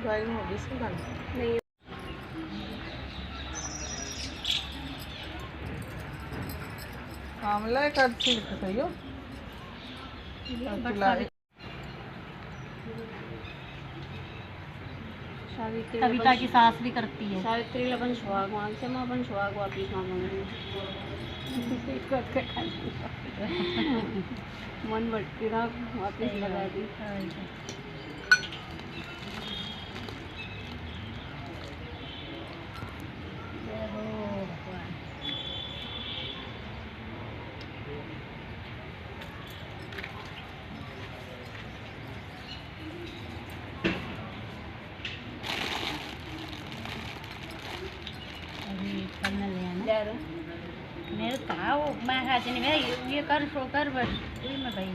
Viral होगी इसकी बात नहीं मामला एक अच्छी सही हो कविता की सास भी करती है। सावित्री लबन सुहाग मांग से मां अपन सुहाग वापिस मांगेंगे। मन भटकी ना वापिस लगा दी। मेरे कहा वो मैं हाजनी में ये कर सो कर बस मैं भाई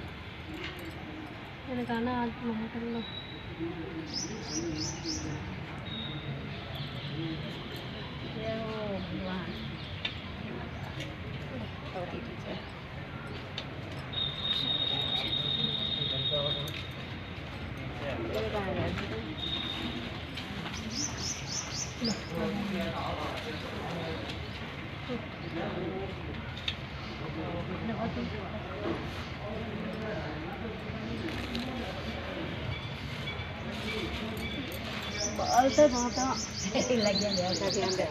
मैंने कहा ना आज महा कर लो। जय हो भगवान। बाल से बहुत लग गया ध्यान दे।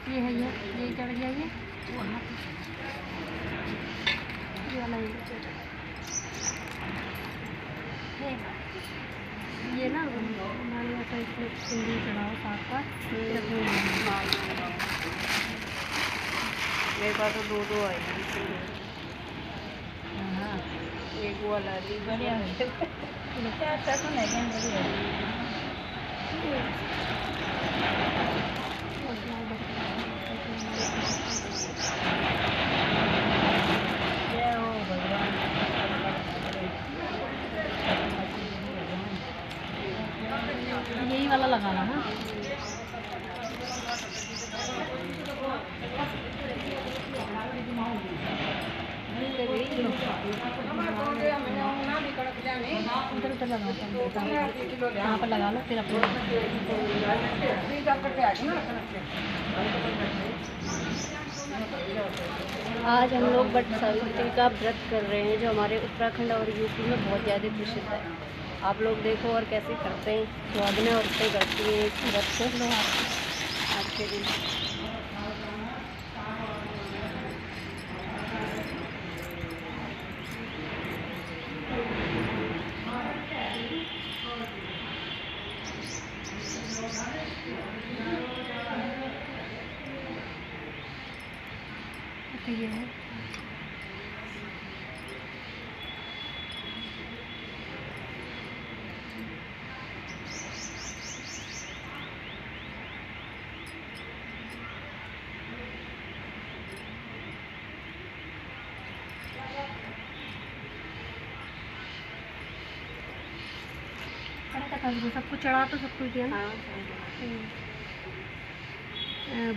ये है ये चढ़ गया ये वाला ये ना हमारे यहाँ पर सिंधी चढ़ाओ साथ का मेरे पास तो दो आई हाँ एक वाला बढ़िया है अच्छा तो नहीं बढ़िया यही वाला लगाना ना उधर लगाता यहाँ पर लगा लो फिर अपने आज हम लोग वट सावित्री का व्रत कर रहे हैं जो हमारे उत्तराखंड और यूपी में बहुत ज़्यादा प्रसिद्ध है। आप लोग देखो और कैसे करते हैं। स्वागने औरतें करती हैं इस व्रत को आज के दिन। तो ये है सब कुछ चढ़ा तो सब कुछ दिया ना।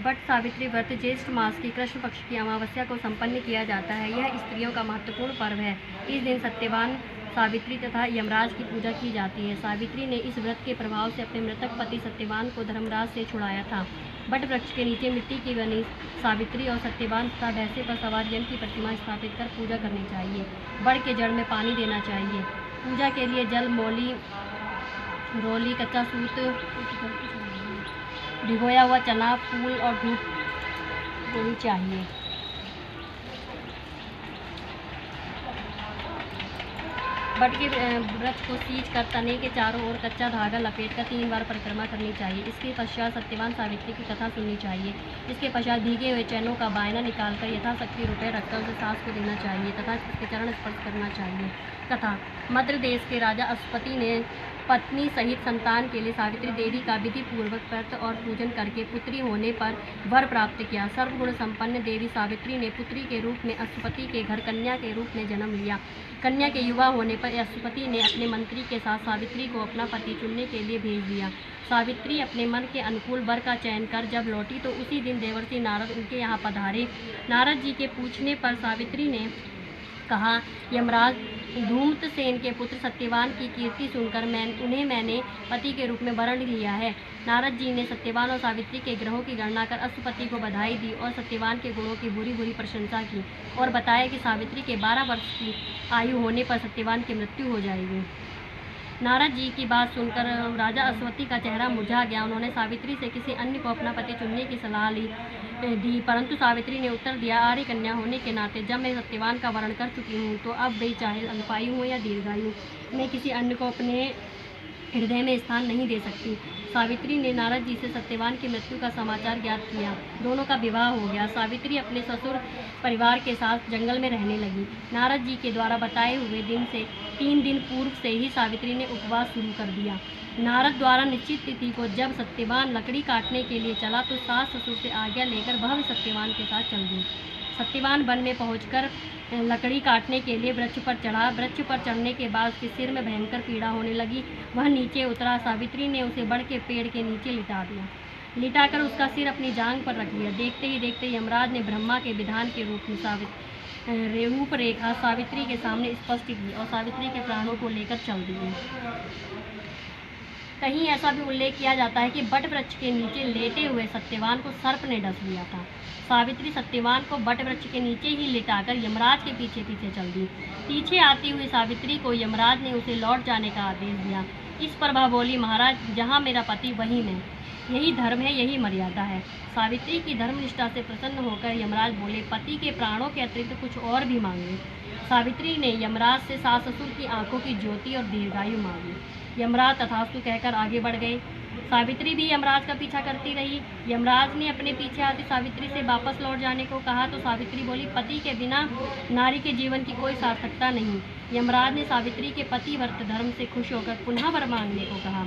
वट सावित्री व्रत ज्येष्ठ मास की कृष्ण पक्ष की अमावस्या को संपन्न किया जाता है। यह स्त्रियों का महत्वपूर्ण पर्व है। इस दिन सत्यवान सावित्री तथा यमराज की पूजा की जाती है। सावित्री ने इस व्रत के प्रभाव से अपने मृतक पति सत्यवान को धर्मराज से छुड़ाया था। वट वृक्ष के नीचे मिट्टी की बनी सावित्री और सत्यवान तथा भैंसे पर सवार यम की प्रतिमा स्थापित कर पूजा करनी चाहिए। वट के जड़ में पानी देना चाहिए। पूजा के लिए जल, मौली, रोली, कच्चा सूत, भिगोया हुआ चना, फूल और धूप होनी चाहिए। वट के वृक्ष को सींच कर तने के चारों ओर कच्चा धागा लपेटकर 3 बार परिक्रमा करनी चाहिए। इसके पश्चात सत्यवान सावित्री की कथा सुननी चाहिए। इसके पश्चात भीगे हुए चैनों का बायना निकालकर यथाशक्ति रुपये रखकर उसे सास को देना चाहिए तथा उसके चरण स्पर्श करना चाहिए। कथा। मद्र देश के राजा अश्वपति ने पत्नी सहित संतान के लिए सावित्री देवी का विधि पूर्वक व्रत और पूजन करके पुत्री होने पर वर प्राप्त किया। सर्वगुण संपन्न देवी सावित्री ने पुत्री के रूप में अश्वपति के घर कन्या के रूप में जन्म लिया। कन्या के युवा होने पर अश्वपति ने अपने मंत्री के साथ सावित्री को अपना पति चुनने के लिए भेज दिया। सावित्री अपने मन के अनुकूल वर का चयन कर जब लौटी तो उसी दिन देवर्षि नारद उनके यहाँ पधारे। नारद जी के पूछने पर सावित्री ने कहा, यमराज धूम्रसेन के पुत्र सत्यवान की कीर्ति सुनकर मैंने पति के रूप में वरण लिया है। नारद जी ने सत्यवान और सावित्री के ग्रहों की गणना कर अश्वपति को बधाई दी और सत्यवान के गुणों की बुरी बुरी प्रशंसा की और बताया कि सावित्री के 12 वर्ष की आयु होने पर सत्यवान की मृत्यु हो जाएगी। नारद जी की बात सुनकर राजा अश्वपति का चेहरा मुरझा गया। उन्होंने सावित्री से किसी अन्य को अपना पति चुनने की सलाह दी, परंतु सावित्री ने उत्तर दिया, आर्य कन्या होने के नाते जब मैं सत्यवान का वर्ण कर चुकी हूँ तो अब वे चाहे अल्पायु हो या दीर्घायु, मैं किसी अन्य को अपने हृदय में स्थान नहीं दे सकती। सावित्री ने नारद जी से सत्यवान की मृत्यु का समाचार ज्ञात किया। दोनों का विवाह हो गया। सावित्री अपने ससुर परिवार के साथ जंगल में रहने लगी। नारद जी के द्वारा बताए हुए दिन से 3 दिन पूर्व से ही सावित्री ने उपवास शुरू कर दिया। नारद द्वारा निश्चित तिथि को जब सत्यवान लकड़ी काटने के लिए चला तो सास ससुर से आज्ञा लेकर वह भी सत्यवान के साथ चल दी। सत्यवान वन में पहुंचकर लकड़ी काटने के लिए वृक्ष पर चढ़ा। वृक्ष पर चढ़ने के बाद उसके सिर में भयंकर पीड़ा होने लगी। वह नीचे उतरा। सावित्री ने उसे बढ़ के पेड़ के नीचे लिटा दिया। लिटाकर उसका सिर अपनी जांघ पर रख लिया। देखते ही देखते यमराज ने ब्रह्मा के विधान के रूप में रूपरेखा सावित्री के सामने स्पष्ट की और सावित्री के प्राणों को लेकर चल दिए। कहीं ऐसा भी उल्लेख किया जाता है कि बट वृक्ष के नीचे लेटे हुए सत्यवान को सर्प ने डस लिया था। सावित्री सत्यवान को बट वृक्ष के नीचे ही लिटाकर यमराज के पीछे पीछे चल दी। पीछे आती हुई सावित्री को यमराज ने उसे लौट जाने का आदेश दिया। इस पर वह बोली, महाराज, जहाँ मेरा पति वहीं मैं, यही धर्म है, यही मर्यादा है। सावित्री की धर्मनिष्ठा से प्रसन्न होकर यमराज बोले, पति के प्राणों के अतिरिक्त कुछ और भी मांगे। सावित्री ने यमराज से सास ससुर की आंखों की ज्योति और दीर्घायु मांगी। यमराज तथास्तु कहकर आगे बढ़ गए। सावित्री भी यमराज का पीछा करती रही। यमराज ने अपने पीछे आती सावित्री से वापस लौट जाने को कहा तो सावित्री बोली, पति के बिना नारी के जीवन की कोई सार्थकता नहीं। यमराज ने सावित्री के पति व्रत धर्म से खुश होकर पुनः वर मांगने को कहा।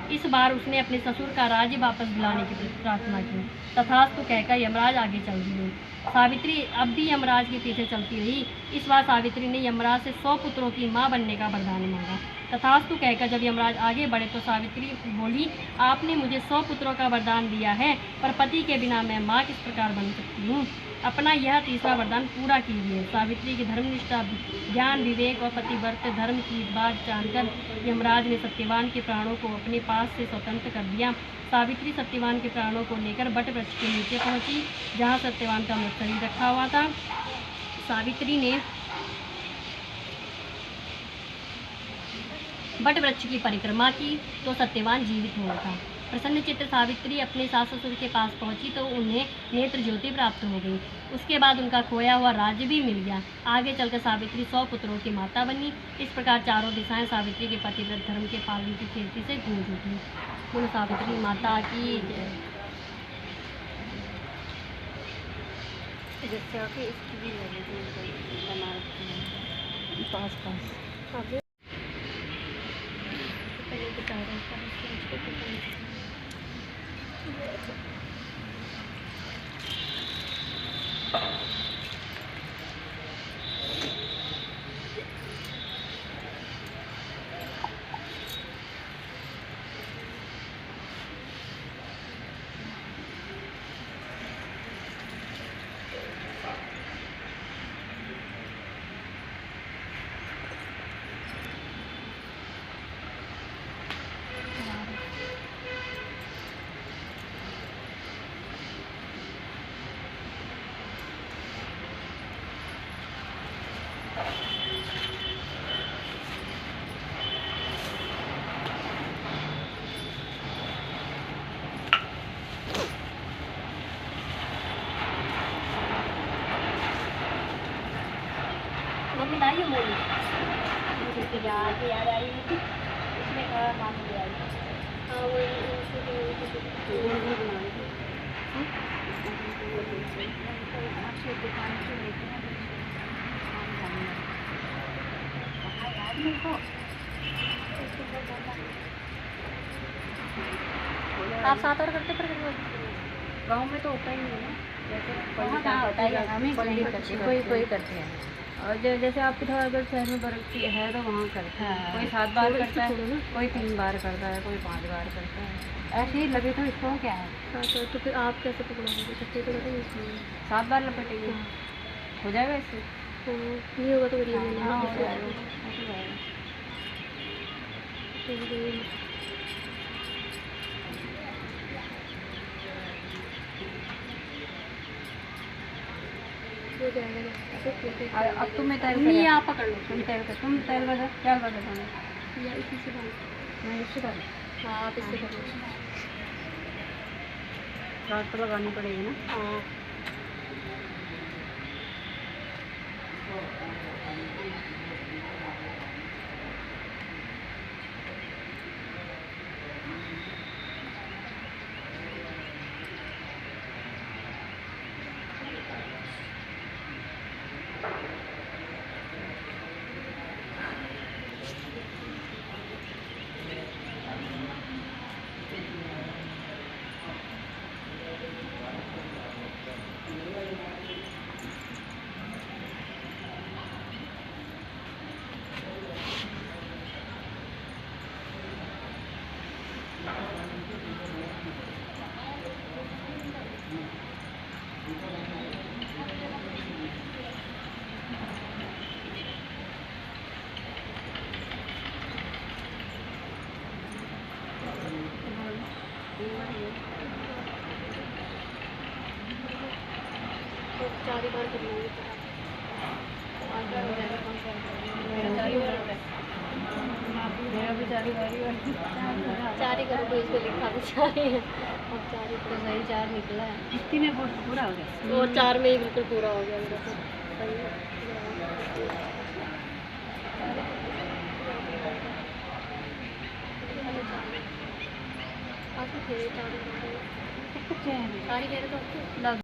इस बार उसने अपने ससुर का राज्य वापस दिलाने की प्रार्थना की। तथास्तु कहकर यमराज आगे चल दिए। सावित्री अब भी यमराज के पीछे चलती रही। इस बार सावित्री ने यमराज से 100 पुत्रों की मां बनने का वरदान मांगा। तथास्तु कहकर जब यमराज आगे बढ़े तो सावित्री बोली, आपने मुझे 100 पुत्रों का वरदान दिया है, पर पति के बिना मैं माँ किस प्रकार बन सकती हूँ। अपना यह तीसरा वरदान पूरा कीजिए। सावित्री की धर्मनिष्ठा, ज्ञान, विवेक और पतिव्रत धर्म की बात जानकर यमराज ने सत्यवान के प्राणों को अपने पास से स्वतंत्र कर दिया। सावित्री सत्यवान के प्राणों को लेकर बट वृक्ष के नीचे पहुंची, जहां सत्यवान का मृत शरीर रखा हुआ था। सावित्री ने बट वृक्ष की परिक्रमा की तो सत्यवान जीवित हुआ था। प्रसन्न चित्त सावित्री अपने सास ससुर के पास पहुंची तो उन्हें नेत्र ज्योति प्राप्त हो गई। उसके बाद उनका खोया हुआ राज्य भी मिल गया। आगे चलकर सावित्री 100 पुत्रों की माता बनी। इस प्रकार चारों दिशाएं सावित्री के पतिव्रत धर्म के पालन की कीर्ति से गूंज उठी। बोलो सावित्री माता की जय। मिलाइए मोली याद आई उसमें कहा काम हो गया। हाँ वो दुकान से लेके आप 7 और करते फिर गांव में तो होता ही नहीं है ना, जैसे हाँ, होता ही है, हम ही पल्ली नहीं करते करते, कोई कोई करते हैं। और जैसे आप पिथौरागढ़ शहर में बरकती है तो वहाँ करते हैं, हाँ। कोई 7 बार थोड़ा करता है, इसको छोड़ो ना। कोई 3 बार करता है, कोई 5 बार करता है। ऐसे ही लगे तो इसको क्या है? तो फिर आप कैसे पकड़ोगे? छुट्टी तो करेंगे इसमें 7 बार लपेटेंगे, हो जाएगा इससे। नहीं होगा तो करिए हाँ हो जाएगा, हो जाएगा। अब तुम्हें तैर नहीं, आप पकड़ लो। तुम तैर बजा क्या बजा तुम्हें? या इसी से बांध। मैं इससे डाल हाँ, आप इससे कर लो। रात तो लगानी पड़ेगी ना। हाँ। तो 4 बार कर लेंगे। 5 बार हो जाएगा, 5 बार कर लेंगे। मेरा भी 4 बार ही 4 ही करो, कोई इसमें लिखा भी 4 ही है। अब 4 ही तो सही 4 निकला है। इसकी में पूरा हो गया। और 4 में ही बिल्कुल पूरा हो गया मेरा तो। सही है। आप तो थे 4 ही कह रहे तो